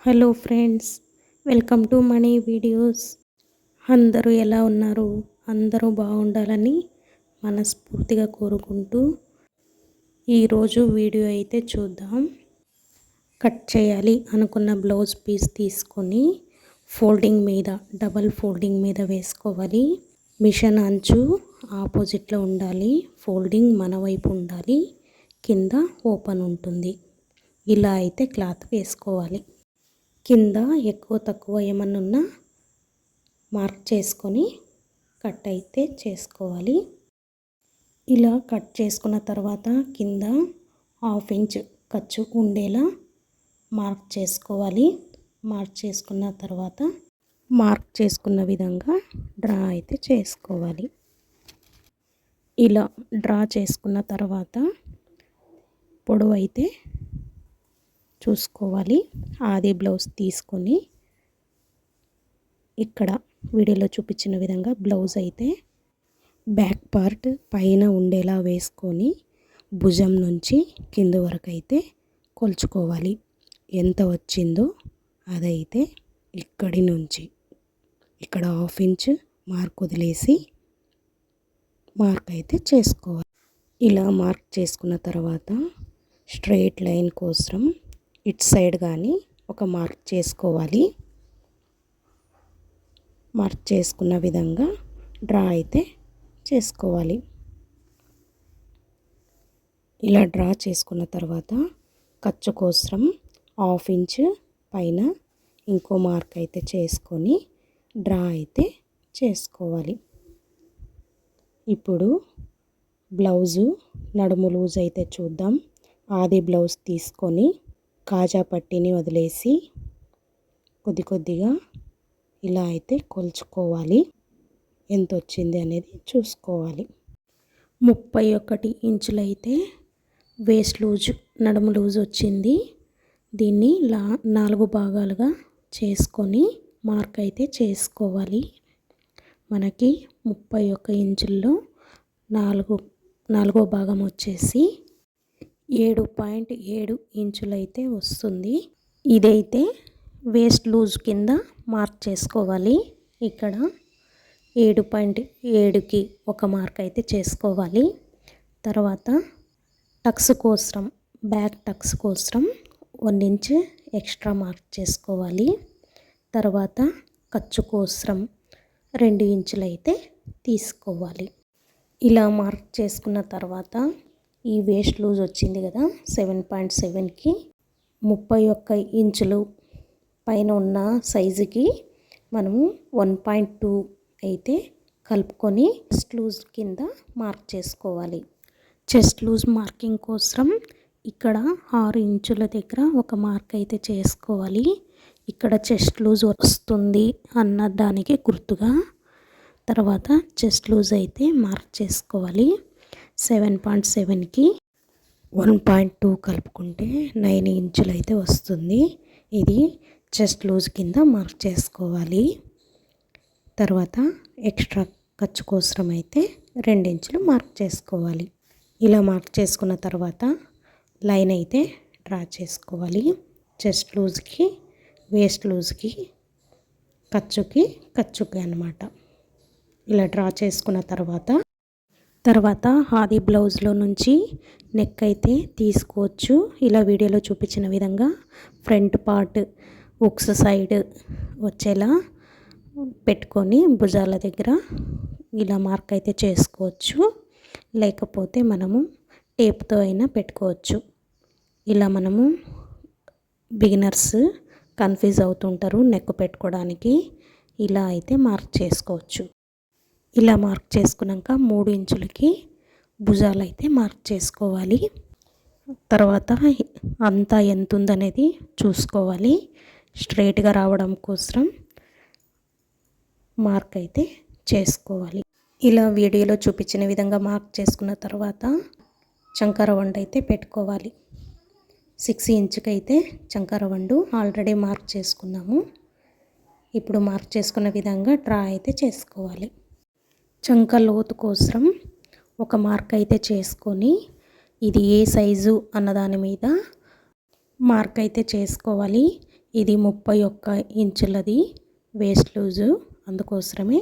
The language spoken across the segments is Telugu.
Hello friends, welcome to money videos. అందరూ ఎలా ఉన్నారు? అందరూ బాగుండాలని మనస్ఫూర్తిగా కోరుకుంటూ ఈరోజు వీడియో అయితే చూద్దాం. కట్ చేయాలి అనుకున్న బ్లౌజ్ పీస్ తీసుకొని ఫోల్డింగ్ మీద, డబల్ ఫోల్డింగ్ మీద వేసుకోవాలి. మిషన్ అంచు ఆపోజిట్లో ఉండాలి, ఫోల్డింగ్ మన వైపు ఉండాలి, కింద ఓపెన్ ఉంటుంది. ఇలా అయితే క్లాత్ వేసుకోవాలి. కింద ఎక్కువ తక్కువ ఏమన్నా ఉన్నా మార్క్ చేసుకొని కట్ అయితే చేసుకోవాలి. ఇలా కట్ చేసుకున్న తర్వాత కింద 1/2 ఇంచ్ ఖర్చు ఉండేలా మార్క్ చేసుకోవాలి. మార్క్ చేసుకున్న తర్వాత మార్క్ చేసుకున్న విధంగా డ్రా అయితే చేసుకోవాలి. ఇలా డ్రా చేసుకున్న తర్వాత పొడవు అయితే చూసుకోవాలి. ఆది బ్లౌజ్ తీసుకొని ఇక్కడ వీడియోలో చూపించిన విధంగా బ్లౌజ్ అయితే బ్యాక్ పార్ట్ పైన ఉండేలా వేసుకొని భుజం నుంచి కింద వరకు అయితే కొలుచుకోవాలి. ఎంత వచ్చిందో అదైతే ఇక్కడి నుంచి ఇక్కడ 1/2 ఇంచ్ మార్క్ వదిలేసి మార్క్ అయితే చేసుకోవాలి. ఇలా మార్క్ చేసుకున్న తర్వాత స్ట్రెయిట్ లైన్ కోసం ఇటు సైడ్ కానీ ఒక మార్క్ చేసుకోవాలి. మార్క్ చేసుకున్న విధంగా డ్రా అయితే చేసుకోవాలి. ఇలా డ్రా చేసుకున్న తర్వాత ఖర్చు కోసం 1/2 ఇంచ్ పైన ఇంకో మార్క్ అయితే చేసుకొని డ్రా అయితే చేసుకోవాలి. ఇప్పుడు బ్లౌజు నడుము లూజ్ అయితే చూద్దాం. ఆది బ్లౌజ్ తీసుకొని కాజా పట్టీని వదిలేసి కొద్ది కొద్దిగా ఇలా అయితే కొలుచుకోవాలి. ఎంత వచ్చింది అనేది చూసుకోవాలి. 31 ఇంచులు అయితే వేస్ట్ లూజ్, నడుము లూజ్ వచ్చింది. దీన్ని 4 భాగాలుగా చేసుకొని మార్క్ అయితే చేసుకోవాలి. మనకి 31 ఇంచుల్లో 4వ భాగం వచ్చేసి 7.7 ఇంచులు అయితే వస్తుంది. ఇదైతే వేస్ట్ లూజ్ కింద మార్క్ చేసుకోవాలి. ఇక్కడ 7.7కి ఒక మార్క్ అయితే చేసుకోవాలి. తర్వాత టక్స్ కోసం, బ్యాక్ టక్స్ కోసం 1 ఇంచ్ ఎక్స్ట్రా మార్క్ చేసుకోవాలి. తర్వాత ఖర్చు కోసం 2 ఇంచులు అయితే తీసుకోవాలి. ఇలా మార్క్ చేసుకున్న తర్వాత ఈ వేస్ట్ లూజ్ వచ్చింది కదా 7.7కి 31 ఇంచులు పైన ఉన్న సైజుకి మనము 1.2 అయితే కలుపుకొని చెస్ట్ లూజ్ కింద మార్క్ చేసుకోవాలి. చెస్ట్ లూజ్ మార్కింగ్ కోసం ఇక్కడ 6 ఇంచుల దగ్గర ఒక మార్క్ అయితే చేసుకోవాలి. ఇక్కడ చెస్ట్ లూజ్ వస్తుంది అన్న దానికి గుర్తుగా తర్వాత చెస్ట్ లూజ్ అయితే మార్క్ చేసుకోవాలి. 7.7కి 1.2 కలుపుకుంటే 9 ఇంచులు అయితే వస్తుంది. ఇది చెస్ట్ లూజ్ కింద మార్క్ చేసుకోవాలి. తర్వాత ఎక్స్ట్రా ఖర్చు కోసం అయితే 2 ఇంచులు మార్క్ చేసుకోవాలి. ఇలా మార్క్ చేసుకున్న తర్వాత లైన్ అయితే డ్రా చేసుకోవాలి. చెస్ట్ లూజ్కి, వేస్ట్ లూజ్కి, ఖర్చుకి అన్నమాట. ఇలా డ్రా చేసుకున్న తర్వాత ఆది బ్లౌజ్లో నుంచి నెక్ అయితే తీసుకోవచ్చు. ఇలా వీడియోలో చూపించిన విధంగా ఫ్రంట్ పార్ట్ ఉక్స్ సైడ్ వచ్చేలా పెట్టుకొని భుజాల దగ్గర ఇలా మార్క్ అయితే చేసుకోవచ్చు. లేకపోతే మనము టేప్తో అయినా పెట్టుకోవచ్చు. ఇలా మనము బిగినర్స్ కన్ఫ్యూజ్ అవుతుంటారు నెక్ పెట్టుకోవడానికి. ఇలా అయితే మార్క్ చేసుకోవచ్చు. ఇలా మార్క్ చేసుకున్నాక 3 ఇంచులకి భుజాలు అయితే మార్క్ చేసుకోవాలి. తర్వాత అంతా ఎంత ఉందనేది చూసుకోవాలి. స్ట్రైట్గా రావడం కోసం మార్క్ అయితే చేసుకోవాలి. ఇలా వీడియోలో చూపించిన విధంగా మార్క్ చేసుకున్న తర్వాత చంకర వండు అయితే పెట్టుకోవాలి. 6 ఇంచుకి అయితే చంకర వండు ఆల్రెడీ మార్క్ చేసుకున్నాము. ఇప్పుడు మార్క్ చేసుకున్న విధంగా డ్రా అయితే చేసుకోవాలి. చంక లోతు కోసం ఒక మార్క్ అయితే చేసుకొని ఇది ఏ సైజు అన్నదాని మీద మార్క్ అయితే చేసుకోవాలి. ఇది 31 ఇంచులది వేస్ట్ లూజు, అందుకోసమే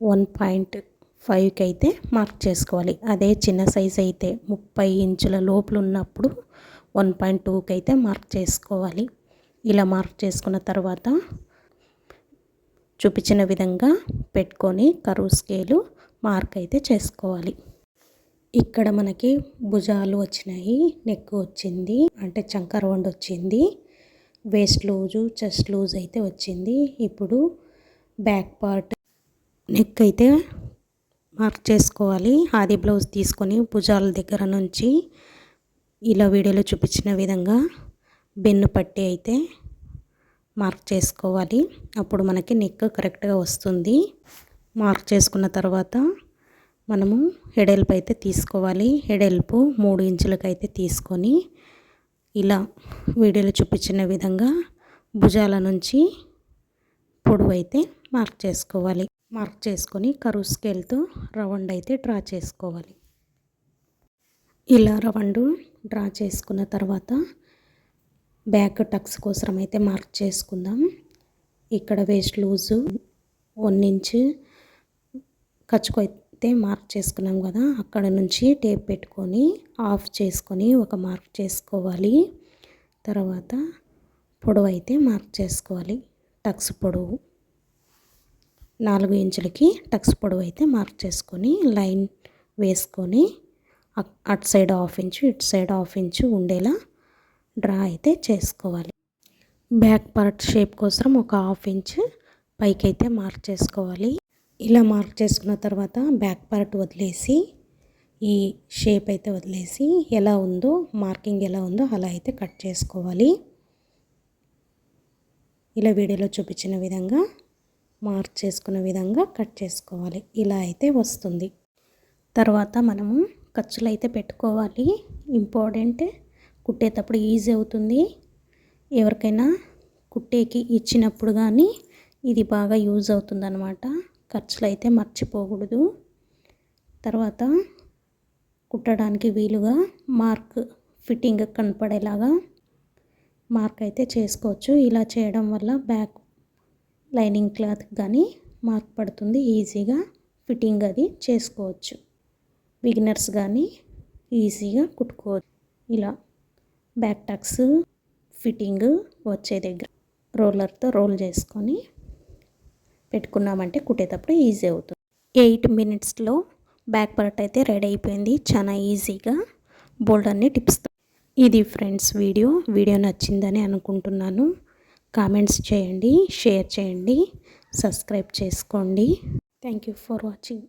1.5కి అయితే మార్క్ చేసుకోవాలి. అదే చిన్న సైజ్ అయితే 30 ఇంచుల లోపల ఉన్నప్పుడు 1.2కి అయితే మార్క్ చేసుకోవాలి. ఇలా మార్క్ చేసుకున్న తర్వాత చూపించిన విధంగా పెట్టుకొని కరువు స్కేలు మార్క్ అయితే చేసుకోవాలి. ఇక్కడ మనకి భుజాలు వచ్చినాయి, నెక్ వచ్చింది, అంటే చంక రౌండ్ వచ్చింది, వేస్ట్ లూజు చెస్ట్ లూజ్ అయితే వచ్చింది. ఇప్పుడు బ్యాక్ పార్ట్ నెక్ అయితే మార్క్ చేసుకోవాలి. ఆది బ్లౌజ్ తీసుకొని భుజాల దగ్గర నుంచి ఇలా వీడియోలో చూపించిన విధంగా బెన్ను పట్టి అయితే మార్క్ చేసుకోవాలి. అప్పుడు మనకి నెక్ కరెక్ట్గా వస్తుంది. మార్క్ చేసుకున్న తర్వాత మనము హెడెల్పు అయితే తీసుకోవాలి. హెడెల్పు 3 ఇంచులకు అయితే తీసుకొని ఇలా వీడియోలో చూపించిన విధంగా భుజాల నుంచి పొడవు అయితే మార్క్ చేసుకోవాలి. మార్క్ చేసుకొని కరువు స్కేల్తో రౌండ్ అయితే డ్రా చేసుకోవాలి. ఇలా రౌండ్ డ్రా చేసుకున్న తర్వాత బ్యాక్ టక్స్ కోసం అయితే మార్క్ చేసుకుందాం. ఇక్కడ వేస్ట్ లూజు 1 ఇంచు ఖర్చుకు అయితే మార్క్ చేసుకున్నాం కదా, అక్కడ నుంచి టేప్ పెట్టుకొని ఆఫ్ చేసుకొని ఒక మార్క్ చేసుకోవాలి. తర్వాత పొడవు అయితే మార్క్ చేసుకోవాలి. టక్స్ పొడవు 4 ఇంచులకి టక్స్ పొడవు అయితే మార్క్ చేసుకొని లైన్ వేసుకొని అటు సైడ్ 1/2 ఇంచు ఇటు సైడ్ 1/2 ఇంచు ఉండేలా డ్రా అయితే చేసుకోవాలి. బ్యాక్ పార్ట్ షేప్ కోసం ఒక 1/2 ఇంచు పైకి అయితే మార్క్ చేసుకోవాలి. ఇలా మార్క్ చేసుకున్న తర్వాత బ్యాక్ పార్ట్ వదిలేసి ఈ షేప్ అయితే వదిలేసి ఎలా ఉందో మార్కింగ్ ఎలా ఉందో అలా అయితే కట్ చేసుకోవాలి. ఇలా వీడియోలో చూపించిన విధంగా మార్క్ చేసుకున్న విధంగా కట్ చేసుకోవాలి. ఇలా అయితే వస్తుంది. తర్వాత మనము ఖర్చులు అయితే పెట్టుకోవాలి. ఇంపార్టెంట్, కుట్టేటప్పుడు ఈజీ అవుతుంది. ఎవరికైనా కుట్టేకి ఇచ్చినప్పుడు కానీ ఇది బాగా యూజ్ అవుతుంది అన్నమాట. ఖర్చులు అయితే మర్చిపోకూడదు. తర్వాత కుట్టడానికి వీలుగా మార్క్ ఫిట్టింగ్ కనపడేలాగా మార్క్ అయితే చేసుకోవచ్చు. ఇలా చేయడం వల్ల బ్యాక్ లైనింగ్ క్లాత్ కానీ మార్క్ పడుతుంది. ఈజీగా ఫిట్టింగ్ అది చేసుకోవచ్చు. బిగినర్స్ కానీ ఈజీగా కుట్టుకోవచ్చు. ఇలా బ్యాక్ టక్స్ ఫిట్టింగ్ వచ్చే దగ్గర రోలర్తో రోల్ చేసుకొని పెట్టుకున్నామంటే కుట్టేటప్పుడు ఈజీ అవుతుంది. 8 మినిట్స్లో బ్యాక్ పార్ట్ అయితే రెడీ అయిపోయింది. చాలా ఈజీగా బోల్డ్ అన్ని టిప్స్. ఇది ఫ్రెండ్స్ వీడియో నచ్చిందని అనుకుంటున్నాను. కామెంట్స్ చేయండి, షేర్ చేయండి, సబ్స్క్రైబ్ చేసుకోండి. Thank you for watching.